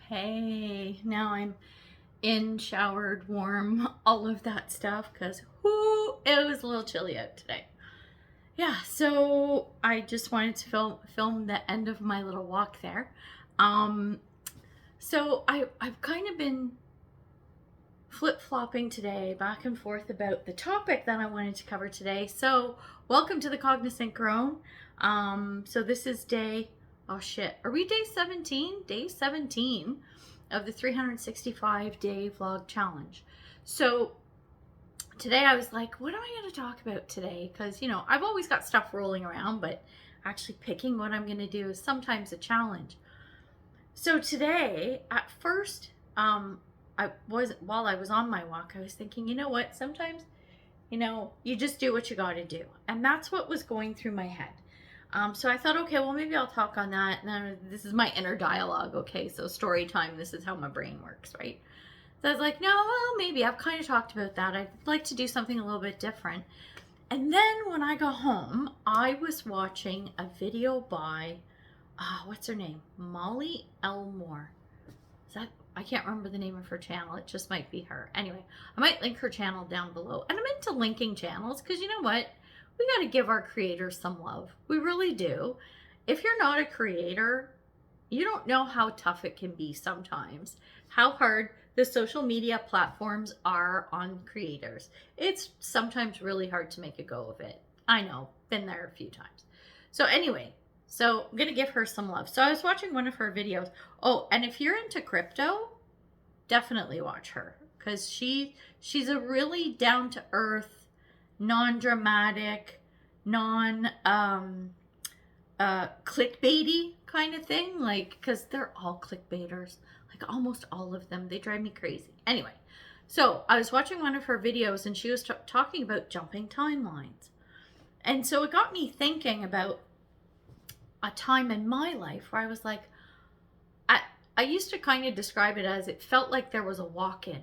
Hey, now I'm in, showered, warm, all of that stuff because it was a little chilly out today. Yeah, so I just wanted to film the end of my little walk there. Um, I've kind of been flip-flopping today, back and forth about the topic that I wanted to cover today. So, welcome to the Cognizant Crone. So this is day, oh shit, are we day 17? Day 17 of the 365 day vlog challenge. So today I was like, what am I going to talk about today? Because, I've always got stuff rolling around, but actually picking what I'm going to do is sometimes a challenge. So today, at first, while I was on my walk, I was thinking, you know what? Sometimes, you just do what you got to do. And that's what was going through my head. So I thought, okay, well, maybe I'll talk on that. And then this is my inner dialogue. Okay, so story time. This is how my brain works, right? So I was like, no, well, maybe I've kind of talked about that. I'd like to do something a little bit different. And then when I got home, I was watching a video by, what's her name? Molly Elmore. Is that, I can't remember the name of her channel. It just might be her. Anyway, I might link her channel down below. And I'm into linking channels because you know what? We got to give our creators some love. We really do. If you're not a creator, you don't know how tough it can be sometimes, how hard the social media platforms are on creators. It's sometimes really hard to make a go of it. I know, been there a few times. So anyway, so I'm going to give her some love. So I was watching one of her videos. Oh, and if you're into crypto, definitely watch her because she's a really down-to-earth, non-dramatic, clickbaity kind of thing, like, because they're all clickbaiters, like almost all of them. They drive me crazy. Anyway, so I was watching one of her videos and she was talking about jumping timelines, and so it got me thinking about a time in my life where I was like, I used to kind of describe it as it felt like there was a walk-in,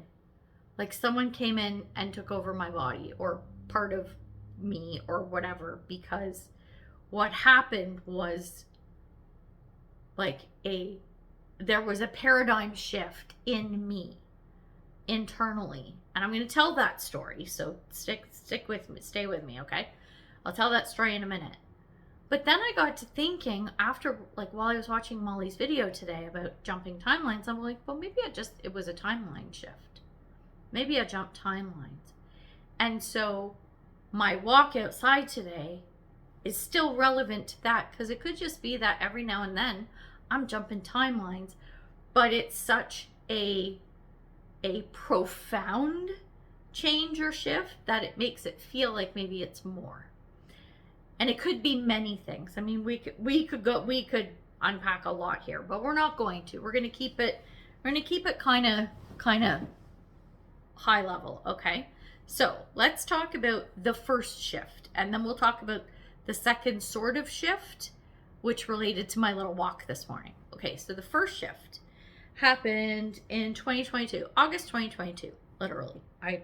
like someone came in and took over my body or part of me or whatever, because what happened was like there was a paradigm shift in me internally, and I'm going to tell that story, so stick with me, stay with me, okay? I'll tell that story in a minute. But then I got to thinking after, like, while I was watching Molly's video today about jumping timelines, I'm like, well, maybe it was a timeline shift. Maybe I jumped timelines. And so my walk outside today is still relevant to that, because it could just be that every now and then I'm jumping timelines, but it's such a profound change or shift that it makes it feel like maybe it's more. And it could be many things. I mean, we could unpack a lot here, but we're not going to. We're going to keep it kind of high level, okay? So let's talk about the first shift, and then we'll talk about the second sort of shift, which related to my little walk this morning. Okay, so the first shift happened in 2022, August 2022, literally. I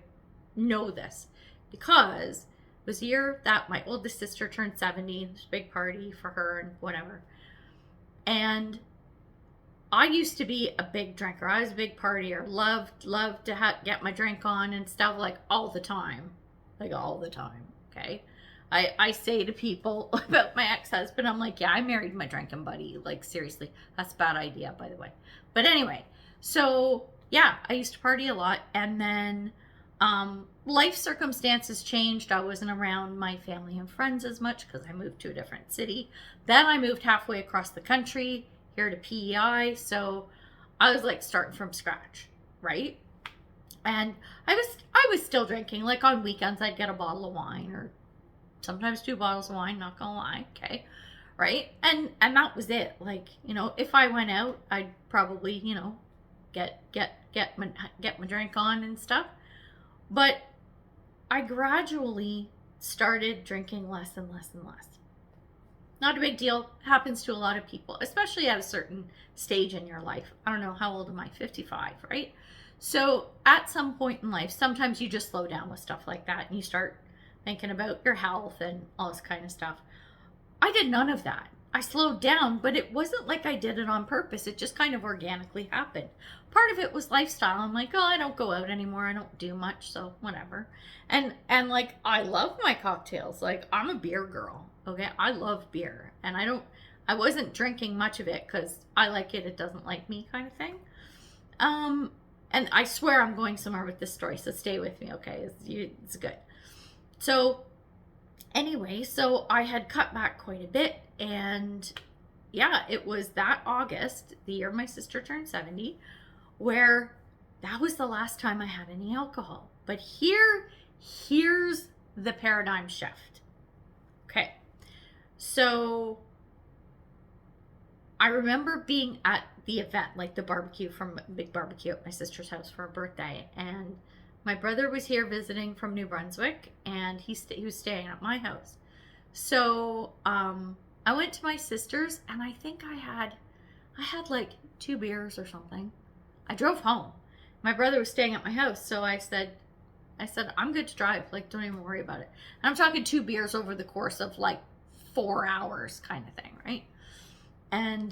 know this because it was the year that my oldest sister turned 70. It was a big party for her and whatever. And I used to be a big drinker. I was a big partier. Loved to get my drink on and stuff, like all the time. Like all the time, okay? I say to people about my ex-husband, I'm like, yeah, I married my drinking buddy. Like, seriously, that's a bad idea, by the way. But anyway, so yeah, I used to party a lot. And then life circumstances changed. I wasn't around my family and friends as much because I moved to a different city. Then I moved halfway across the country here to PEI, so I was like starting from scratch, right? And I was still drinking. Like on weekends I'd get a bottle of wine, or sometimes 2 bottles of wine, not gonna lie, okay? Right? And that was it. Like, if I went out, I'd probably, get my drink on and stuff. But I gradually started drinking less and less and less. Not a big deal. Happens to a lot of people, especially at a certain stage in your life. I don't know, how old am I? 55, right? So at some point in life, sometimes you just slow down with stuff like that and you start thinking about your health and all this kind of stuff. I did none of that. I slowed down, but it wasn't like I did it on purpose. It just kind of organically happened. Part of it was lifestyle. I'm like, oh, I don't go out anymore. I don't do much, so whatever. And like, I love my cocktails. Like, I'm a beer girl. Okay, I love beer, and I wasn't drinking much of it because I like it. It doesn't like me, kind of thing. And I swear I'm going somewhere with this story, so stay with me, okay? It's good. So anyway, so I had cut back quite a bit, and yeah, it was that August, the year my sister turned 70, where that was the last time I had any alcohol. But here's the paradigm shift. Okay. So I remember being at the event, like the barbecue, from a big barbecue at my sister's house for her birthday, and my brother was here visiting from New Brunswick, and he was staying at my house. So I went to my sister's, and I think I had like 2 beers or something. I drove home. My brother was staying at my house, so I said I'm good to drive. Like, don't even worry about it. And I'm talking 2 beers over the course of like 4 hours, kind of thing, right? And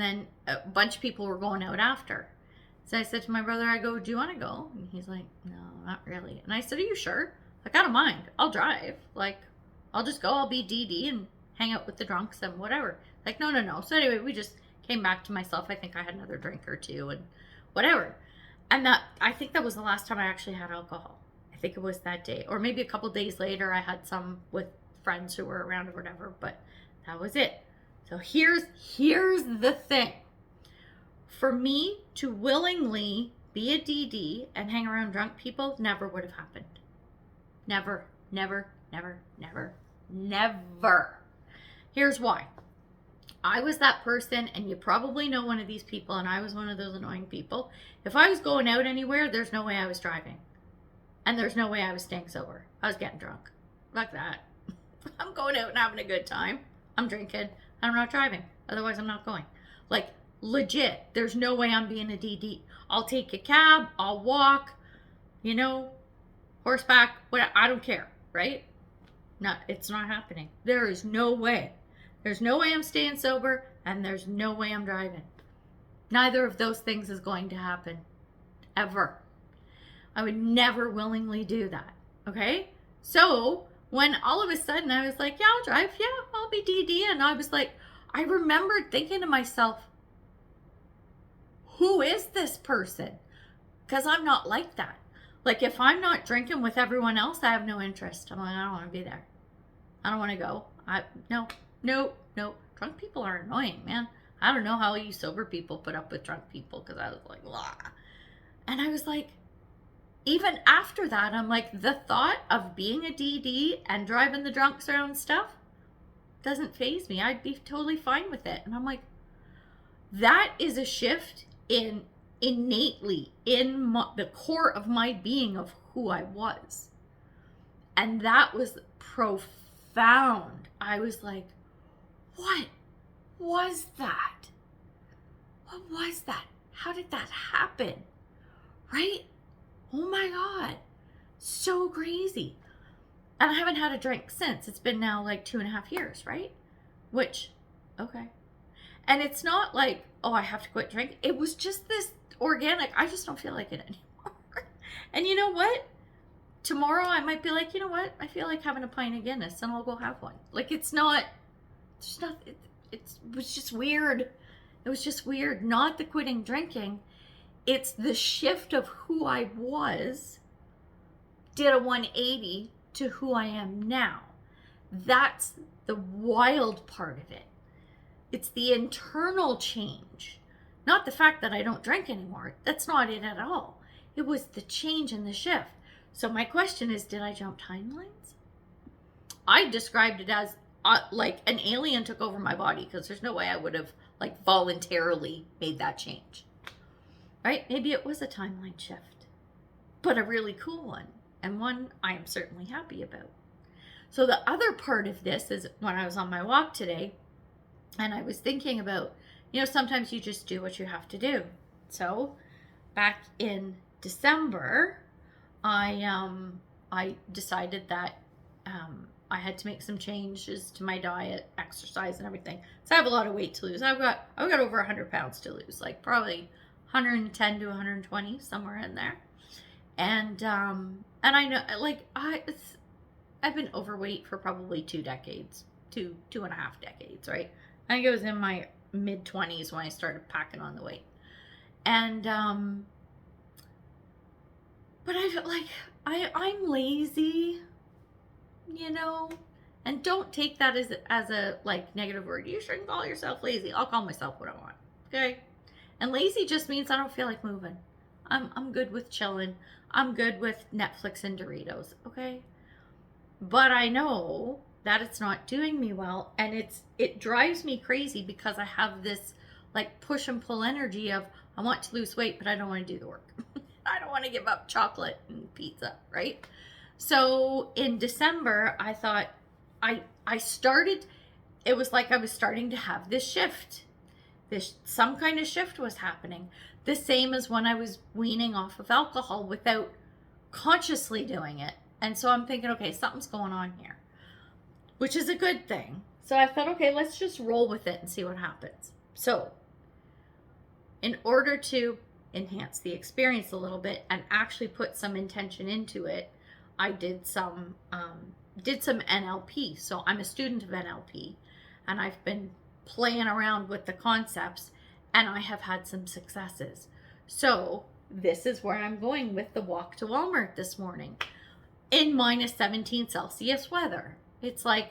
then a bunch of people were going out after. So I said to my brother, I go, do you want to go? And he's like, no, not really. And I said, are you sure? Like, I don't mind. I'll drive. Like, I'll just go. I'll be DD and hang out with the drunks and whatever. Like, no. So anyway, we just came back to myself. I think I had another drink or 2 and whatever. And I think that was the last time I actually had alcohol. I think it was that day. Or maybe a couple days later, I had some with friends who were around or whatever. But that was it. So here's the thing. For me to willingly be a DD and hang around drunk people never would have happened. Never. Here's why. I was that person, and you probably know one of these people, and I was one of those annoying people. If I was going out anywhere, there's no way I was driving. And there's no way I was staying sober. I was getting drunk. Like that. I'm going out and having a good time. I'm drinking, and I'm not driving. Otherwise, I'm not going. Like, legit, there's no way I'm being a DD. I'll take a cab, I'll walk, horseback, whatever. I don't care, right? It's not happening. There is no way. There's no way I'm staying sober, and there's no way I'm driving. Neither of those things is going to happen. Ever. I would never willingly do that. Okay? So, when all of a sudden I was like, yeah, I'll drive. Yeah, I'll be DD. And I was like, I remembered thinking to myself, who is this person? Because I'm not like that. Like, if I'm not drinking with everyone else, I have no interest. I'm like, I don't want to be there. I don't want to go. No. Drunk people are annoying, man. I don't know how you sober people put up with drunk people, because I was like, blah. And I was like, even after that, I'm like, the thought of being a DD and driving the drunks around stuff doesn't faze me. I'd be totally fine with it. And I'm like, that is a shift innately in the core of my being of who I was. And that was profound. I was like, what was that? What was that? How did that happen? Right? Oh my God. So crazy. And I haven't had a drink since. It's been now like 2.5 years, right? Which, okay. And it's not like, oh, I have to quit drinking. It was just this organic, I just don't feel like it anymore. And you know what? Tomorrow I might be like, you know what? I feel like having a pint of Guinness, and I'll go have one. Like, it was just weird. It was just weird. Not the quitting drinking. It's the shift of who I was, did a 180 to who I am now. That's the wild part of it. It's the internal change, not the fact that I don't drink anymore. That's not it at all. It was the change and the shift. So my question is, did I jump timelines? I described it as like an alien took over my body, because there's no way I would have like voluntarily made that change. Right? Maybe it was a timeline shift, but a really cool one, and one I am certainly happy about. So the other part of this is when I was on my walk today, and I was thinking about, sometimes you just do what you have to do. So back in December, I decided that I had to make some changes to my diet, exercise, and everything. So I have a lot of weight to lose. I've got over 100 pounds to lose, like probably 110 to 120, somewhere in there. And I know, like, I've been overweight for probably 2 decades, 2.5 decades, right? I think it was in my mid 20s when I started packing on the weight. And but I feel like I'm lazy, you know, and don't take that as a like negative word. You shouldn't call yourself lazy. I'll call myself what I want, okay? And lazy just means I don't feel like moving. I'm good with chilling. I'm good with Netflix and Doritos, okay? But I know that it's not doing me well, and it drives me crazy because I have this like push and pull energy of I want to lose weight, but I don't want to do the work. I don't want to give up chocolate and pizza, right? So in December, I thought I started, it was like I was starting to have this shift. Some kind of shift was happening. The same as when I was weaning off of alcohol without consciously doing it. And so I'm thinking, okay, something's going on here, which is a good thing. So I thought, okay, let's just roll with it and see what happens. So in order to enhance the experience a little bit and actually put some intention into it, I did some NLP. So I'm a student of NLP, and I've been playing around with the concepts, and I have had some successes. So this is where I'm going with the walk to Walmart this morning in minus 17 Celsius weather. It's like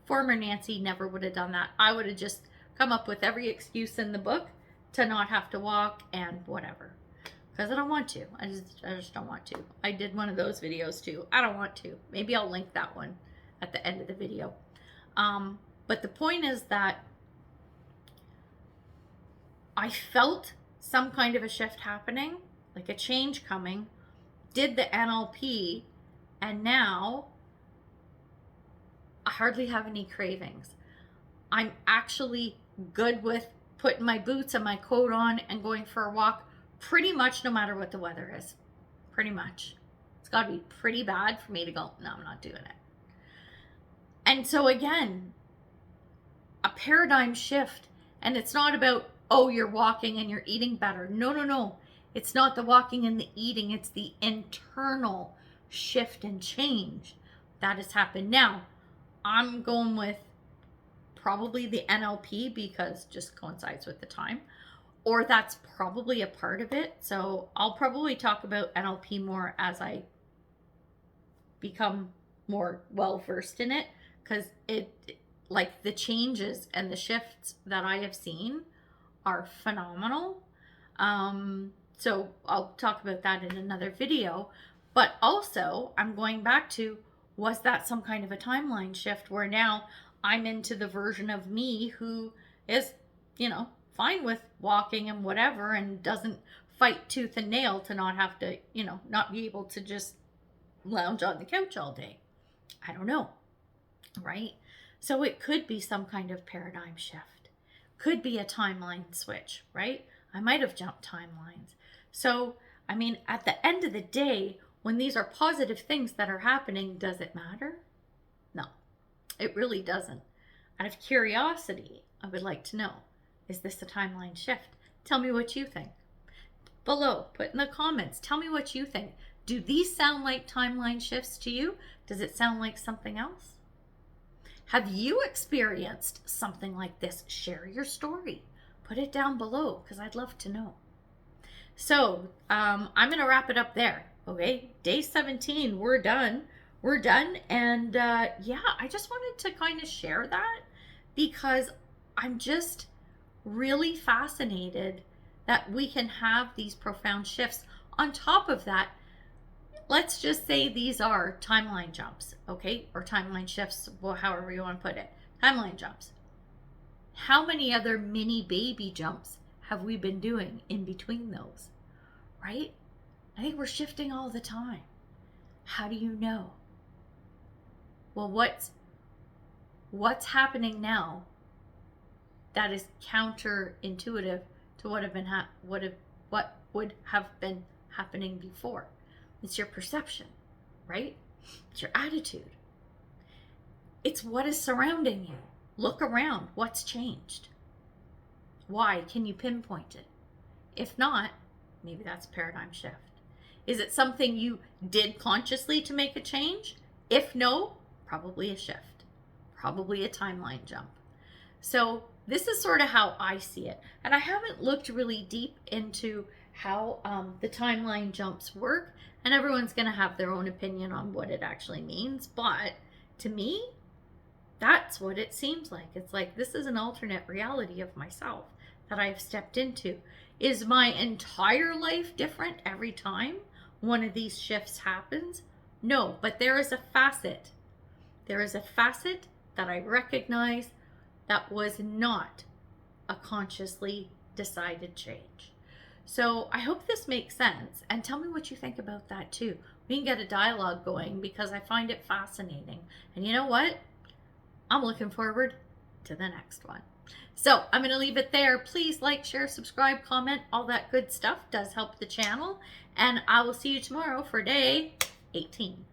former Nancy never would have done that. I would have just come up with every excuse in the book to not have to walk and whatever, because I don't want to. I just don't want to. I did one of those videos too. I don't want to. Maybe I'll link that one at the end of the video. But the point is that I felt some kind of a shift happening, like a change coming, did the NLP, and now I hardly have any cravings. I'm actually good with putting my boots and my coat on and going for a walk pretty much no matter what the weather is. Pretty much. It's got to be pretty bad for me to go, no, I'm not doing it. And so again, a paradigm shift. And it's not about, oh, you're walking and you're eating better. No, no, no. It's not the walking and the eating. It's the internal shift and change that has happened. Now, I'm going with probably the NLP because just coincides with the time, or that's probably a part of it. So I'll probably talk about NLP more as I become more well versed in it, because it like the changes and the shifts that I have seen are phenomenal. So I'll talk about that in another video. But also I'm going back to, was that some kind of a timeline shift where now I'm into the version of me who is, you know, fine with walking and whatever, and doesn't fight tooth and nail to not have to, you know, not be able to just lounge on the couch all day. I don't know, right? So it could be some kind of paradigm shift. Could be a timeline switch, right? I might have jumped timelines. So, I mean, at the end of the day, when these are positive things that are happening, does it matter? No, it really doesn't. Out of curiosity, I would like to know, is this a timeline shift? Tell me what you think. Below, put in the comments, tell me what you think. Do these sound like timeline shifts to you? Does it sound like something else? Have you experienced something like this? Share your story. Put it down below because I'd love to know. So I'm going to wrap it up there. Okay, day 17, we're done. We're done. And yeah, I just wanted to kind of share that because I'm just really fascinated that we can have these profound shifts. On top of that, let's just say these are timeline jumps, okay? Or timeline shifts, well, however you want to put it. Timeline jumps. How many other mini baby jumps have we been doing in between those, right? I think we're shifting all the time. How do you know? Well, what's happening now that is counterintuitive to what would have been happening before? It's your perception, right? It's your attitude. It's what is surrounding you. Look around. What's changed? Why? Can you pinpoint it? If not, maybe that's a paradigm shift. Is it something you did consciously to make a change? If no, probably a shift, probably a timeline jump. So this is sort of how I see it. And I haven't looked really deep into how the timeline jumps work. And everyone's going to have their own opinion on what it actually means. But to me, that's what it seems like. It's like this is an alternate reality of myself that I've stepped into. Is my entire life different every time one of these shifts happens? No, but there is a facet. There is a facet that I recognize that was not a consciously decided change. So I hope this makes sense, and tell me what you think about that too. We can get a dialogue going because I find it fascinating. And you know what? I'm looking forward to the next one. So I'm going to leave it there. Please like, share, subscribe, comment. All that good stuff does help the channel. And I will see you tomorrow for day 18.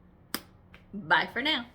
Bye for now.